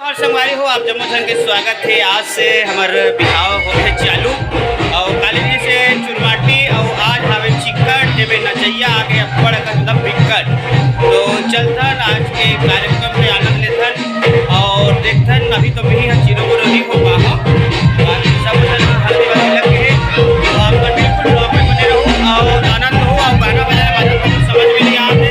और संगवारी हो आप जम्मू के स्वागत है। आज से हमारे बिहाव हो है चालू और काली से चुरमाटी और आज हवे चिक्कट जेबे नचैया आगे अब्बड़ एकदम बिक्कट। तो चलथन आज के कार्यक्रम में आनंद लेथन और देखथन। अभी तो भी चिरो बुरो नहीं हो पाहा सब हल्दी वाली लग है। तो आप बिल्कुल ब्लॉग में बने रहो और आनंद हो और गाना बजाने वाला तो समझ में नहीं आते।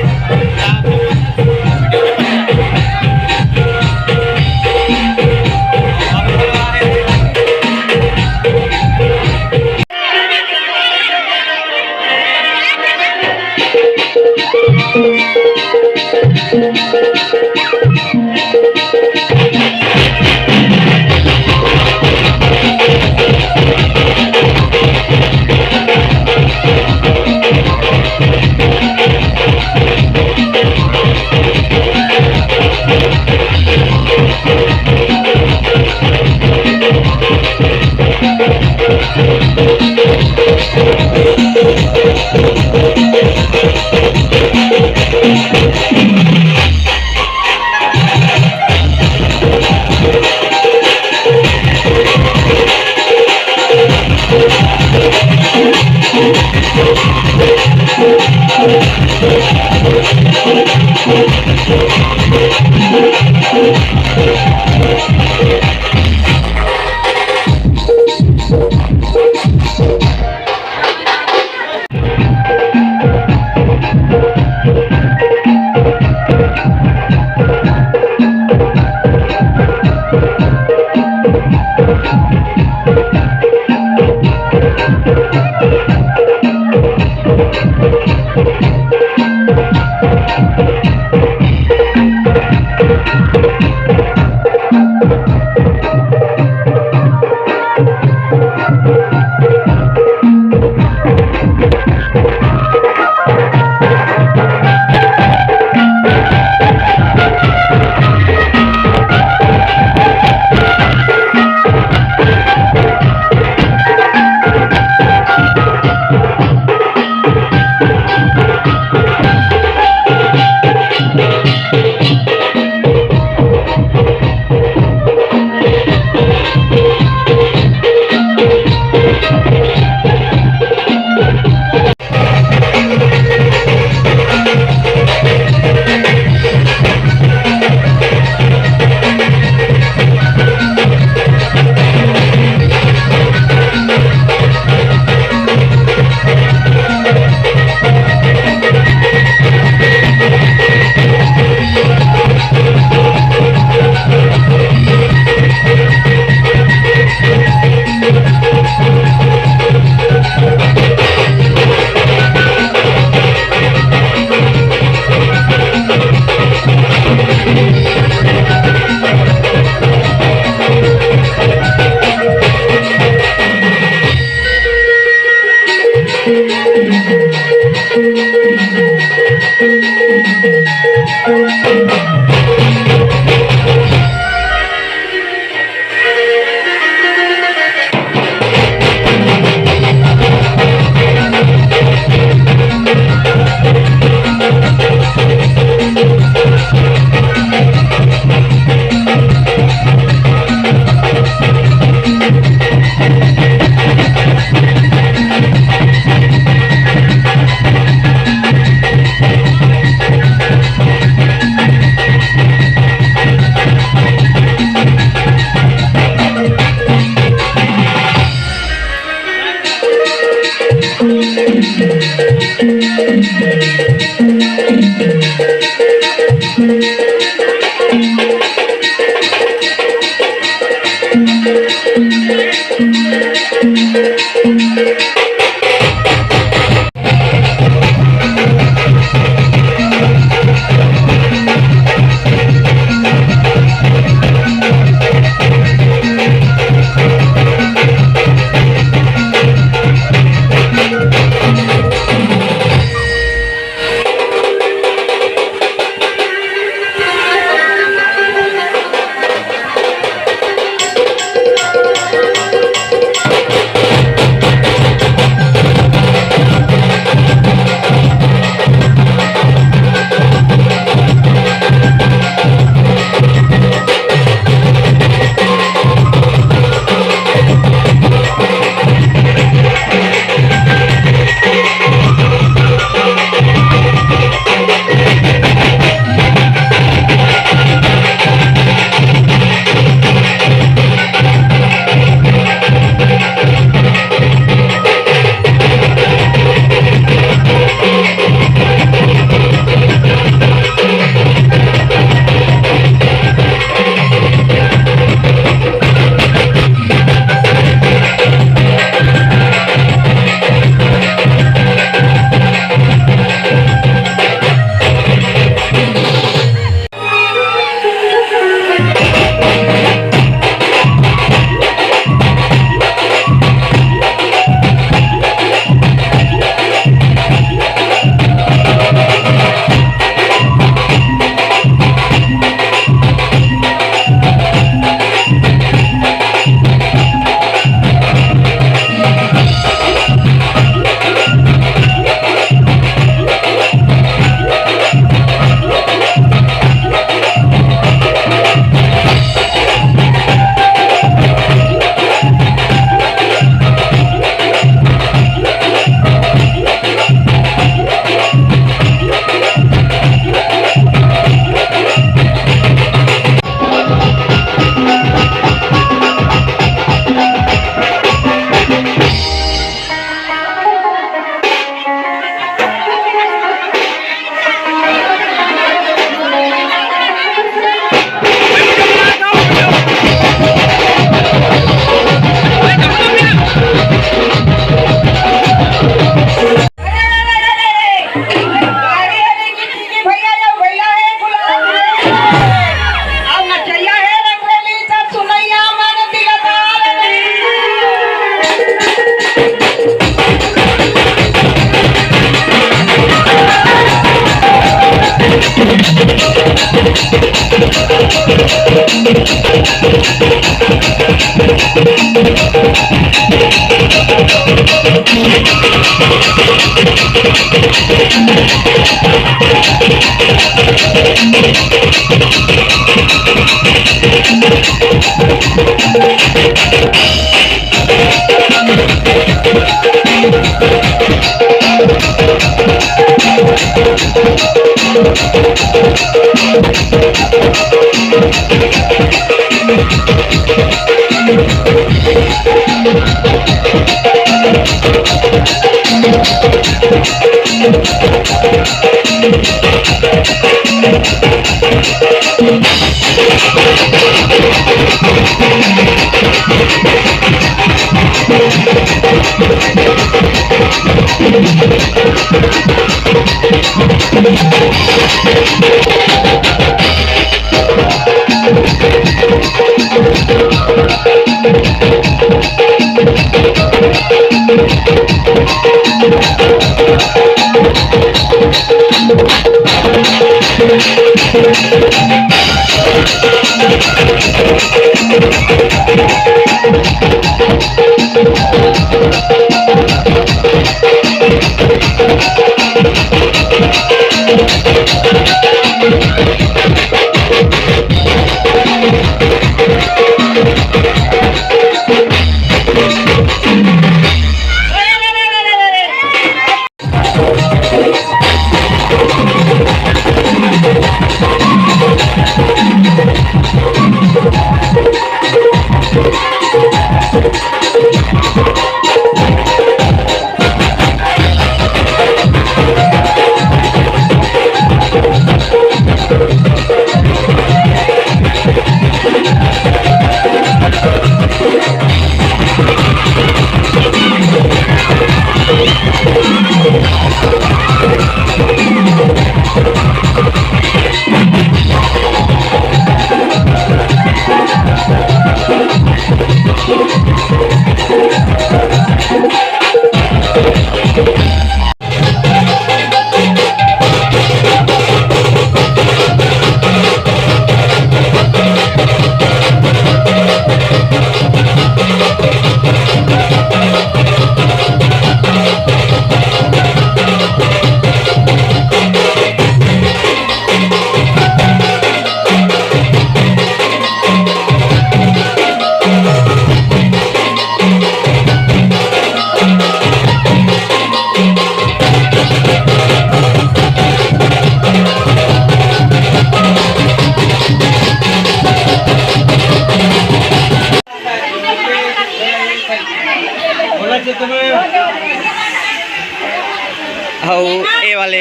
हाँ ये वाले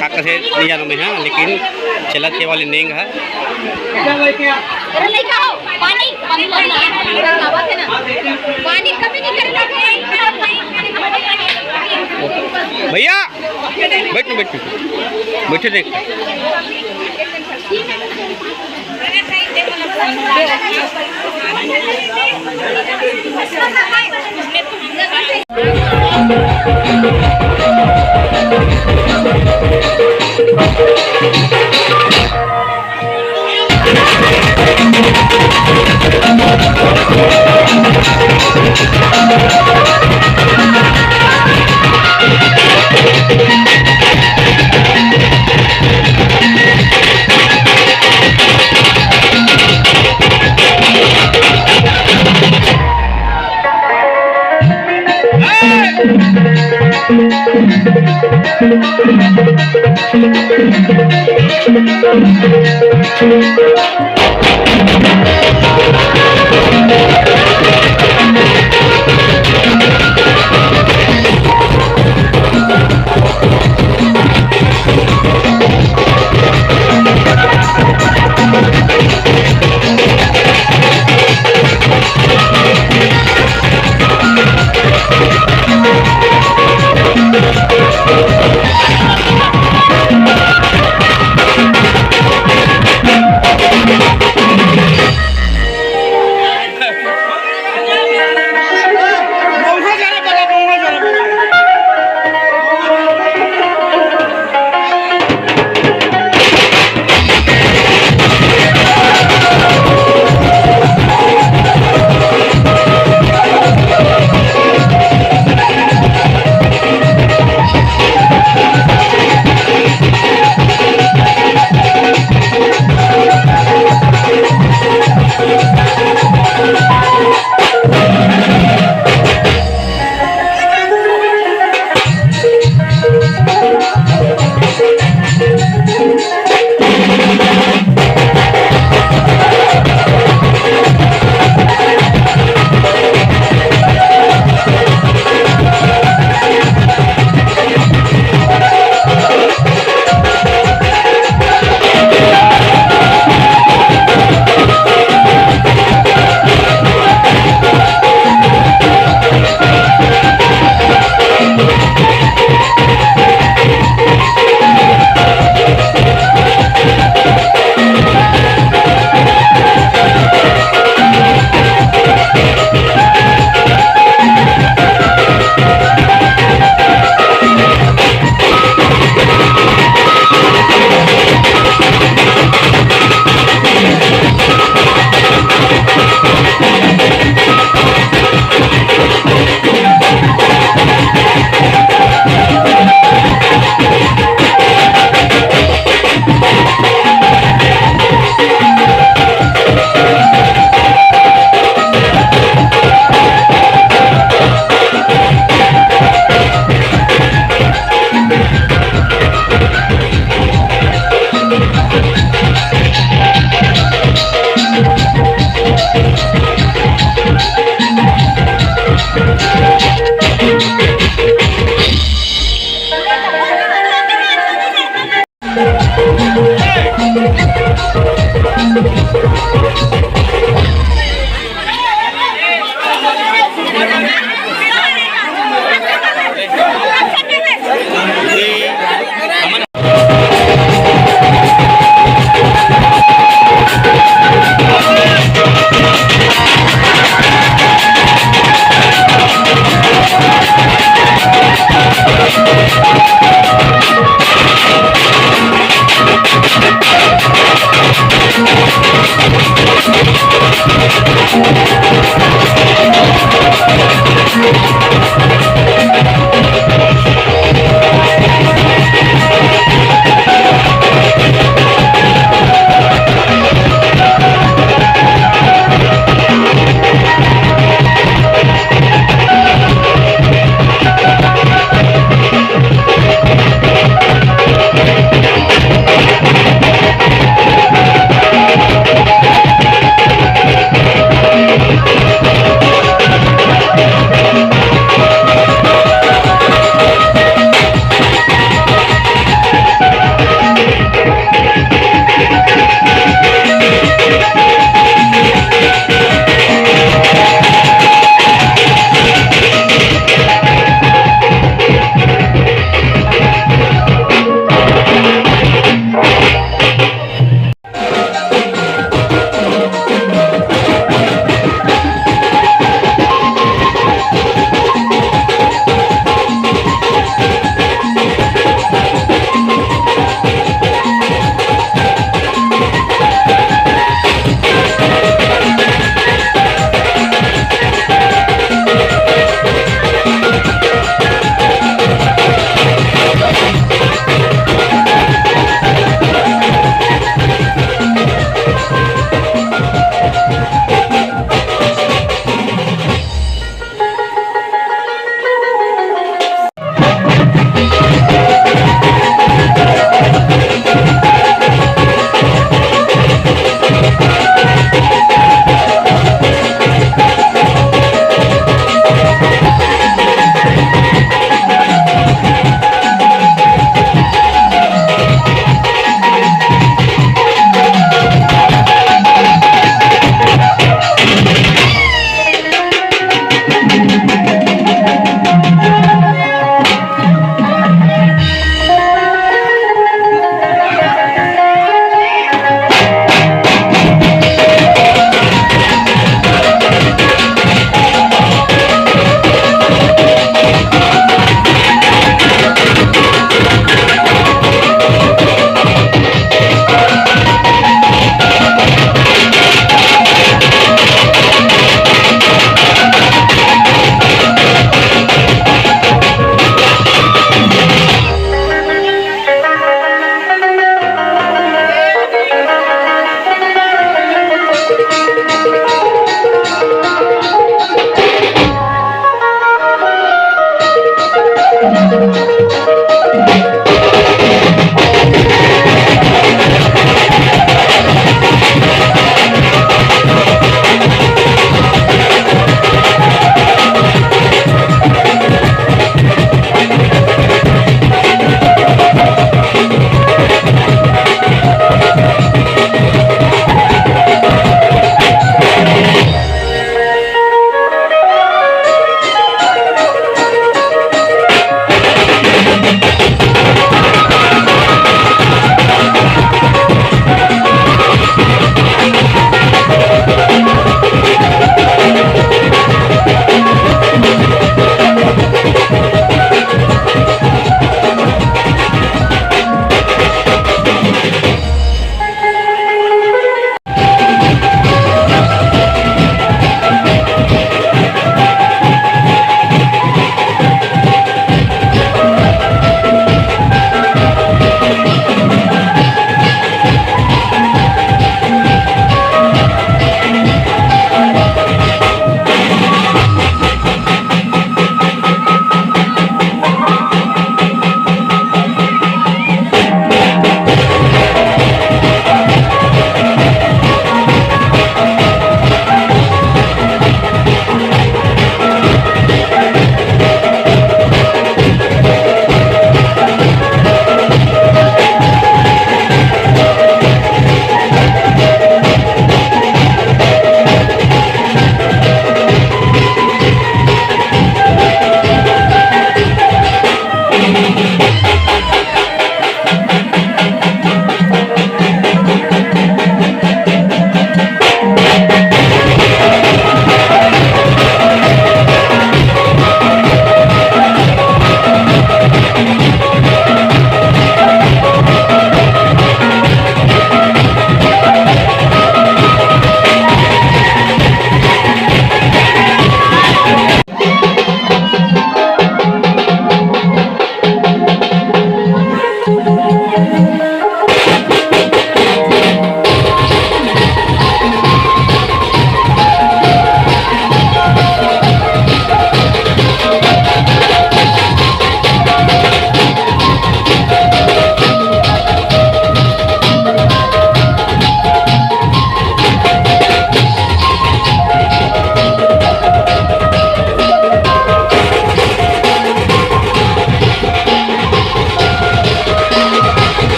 काका से नहीं जानो मैं हाँ लेकिन चलत ये वाले नेंग है भैया बैठ बैठ बैठे देख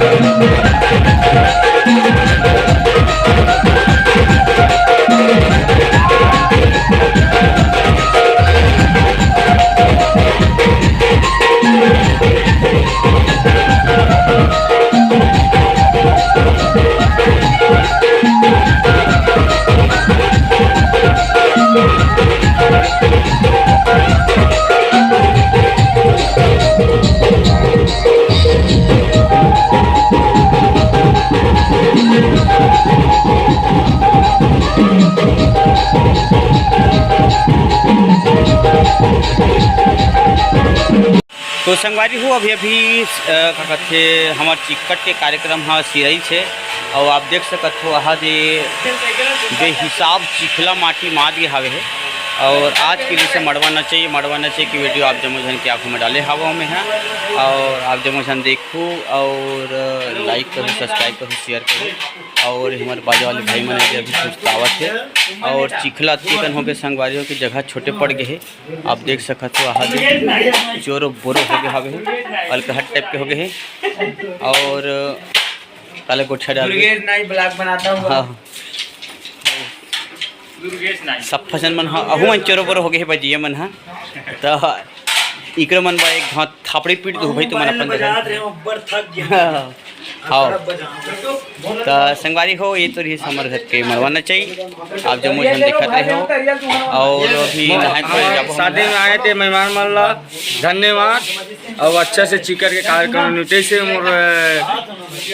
तो संगवारी हो अभी क्या कहते हमार चिक्कट के कार्यक्रम हाँ सिरई से और आप देख सकते हो वहाँ दे बेहिसाब चिखला माटी मार दिए हवे है। और आज के लिए से मड़वा नचे की वीडियो आप जमो जन के आँखों में डाले हवा में है। और आप जमो जन देखो और लाइक करो, सब्सक्राइब करो, शेयर करो। और हमारे बाजू वाले भाई मैंने अभी कुछ दावत है और चिखला तीकन हो गए संगवारियों की जगह छोटे पड़ गए है। आप देख सकते हो वहाँ चोरो बोरो हो गए हवे है, अलकहट टाइप के हो गए है और काले गोठा डाल हाँ सब फसल मन अहू मन चोरो बोरो हो गए बजिए मन हाँ तो इकरे मन बा एक घात थापड़ी पीट दो भाई तुम अपन हाँ तो संगवारी हो ये तो रही हमारे घर के मरवाना चाहिए। आप जो मुझे दिखते रहे हो और अभी शादी में आए थे मेहमान मन ला धन्यवाद और अच्छा से चिकर के कार्यक्रम निपटे से मोर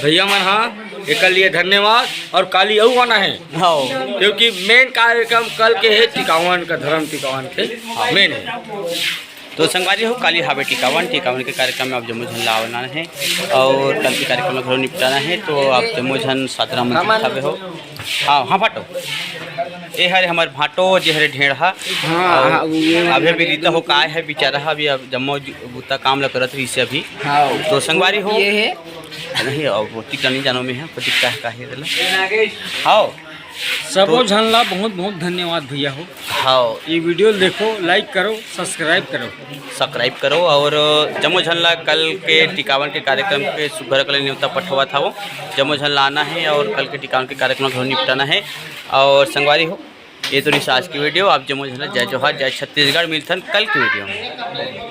भैया मन हाँ एक लिए धन्यवाद। और काली अऊ आना है हाँ क्योंकि मेन कार्यक्रम कल के है टिकावन का धर्म टिकावन के मेन है। तो संगवारी हो काली हावे टिकावन के कार्यक्रम में आप जम्मू झन लाना है और कल के कार्यक्रम में घरों निपटाना है। तो आप जम्मू झन सातरा मंदिर खावे हो हाँ हाँ भाटो ये हरे हमारे भाटो जे हरे ढेढ़ा अभी भी रीता हो का है बेचारा अभी अब जम्मू बूता काम ल करत रही से अभी। तो संगवारी हो नहीं और टिकनी जानो में है पति का है हाँ सबो झन ला बहुत बहुत धन्यवाद भैया हो। हाँ ये वीडियो देखो, लाइक करो, सब्सक्राइब करो और जम्मू झन ला कल के टिकावन के कार्यक्रम के सुघर कल न्योता पठवा था वो जम्मू झन लाना है और कल के टिकावन के कार्यक्रम को निपटाना है। और संगवारी हो ये तो आज की वीडियो आप जम्मू झन जय जोहार जय छत्तीसगढ़ मिलथन कल की वीडियो में।